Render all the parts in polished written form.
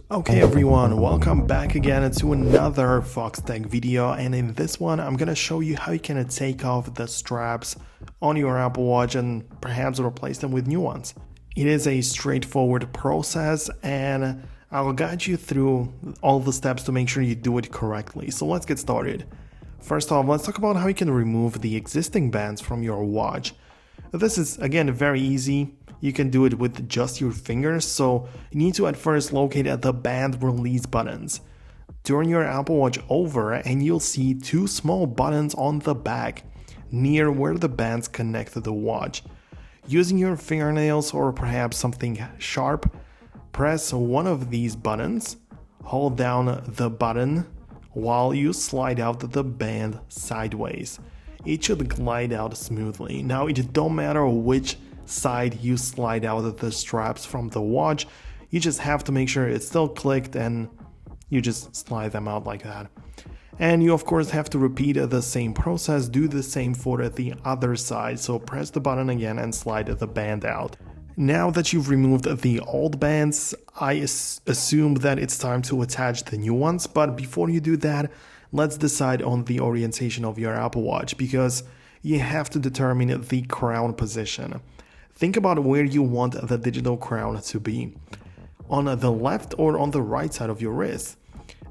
Okay everyone, welcome back again to another Foxtecc video, and in this one I'm gonna show you how you can take off the straps on your Apple Watch and perhaps replace them with new ones. It is a straightforward process and I'll guide you through all the steps to make sure you do it correctly. So let's get started. First off, let's talk about how you can remove the existing bands from your watch. This is again very easy. You can do it with just your fingers, so you need to at first locate the band release buttons. Turn your Apple Watch over and you'll see two small buttons on the back, near where the bands connect to the watch. Using your fingernails or perhaps something sharp, press one of these buttons, hold down the button while you slide out the band sideways. It should glide out smoothly. Now it don't matter which side you slide out the straps from the watch, you just have to make sure it's still clicked and you just slide them out like that. And you of course have to repeat the same process, do the same for the other side, so press the button again and slide the band out. Now that you've removed the old bands, I assume that it's time to attach the new ones, but before you do that, let's decide on the orientation of your Apple Watch, because you have to determine the crown position. Think about where you want the digital crown to be, on the left or on the right side of your wrist.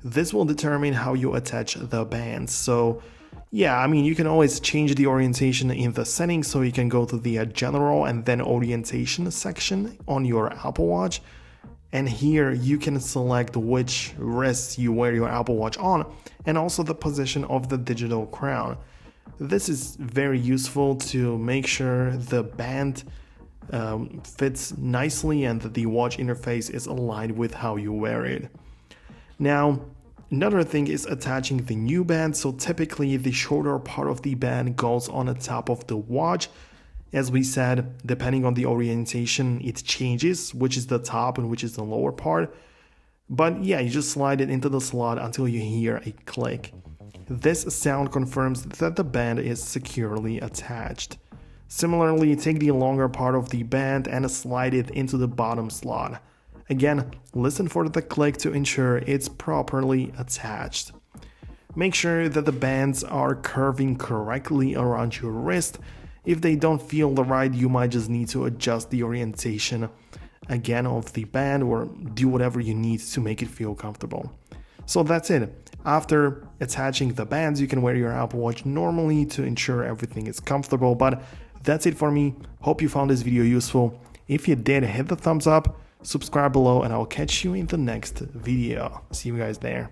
This will determine how you attach the bands. So yeah, I mean, you can always change the orientation in the settings, so you can go to the general and then orientation section on your Apple Watch. And here you can select which wrist you wear your Apple Watch on and also the position of the digital crown. This is very useful to make sure the band fits nicely and that the watch interface is aligned with how you wear it. Now, another thing is attaching the new band. So typically the shorter part of the band goes on the top of the watch. As we said, depending on the orientation, it changes which is the top and which is the lower part. But yeah, you just slide it into the slot until you hear a click. This sound confirms that the band is securely attached. Similarly, take the longer part of the band and slide it into the bottom slot. Again, listen for the click to ensure it's properly attached. Make sure that the bands are curving correctly around your wrist. If they don't feel right, you might just need to adjust the orientation again of the band or do whatever you need to make it feel comfortable. So that's it. After attaching the bands, you can wear your Apple Watch normally to ensure everything is comfortable, but that's it for me. Hope you found this video useful. If you did, hit the thumbs up, subscribe below, and I'll catch you in the next video. See you guys there.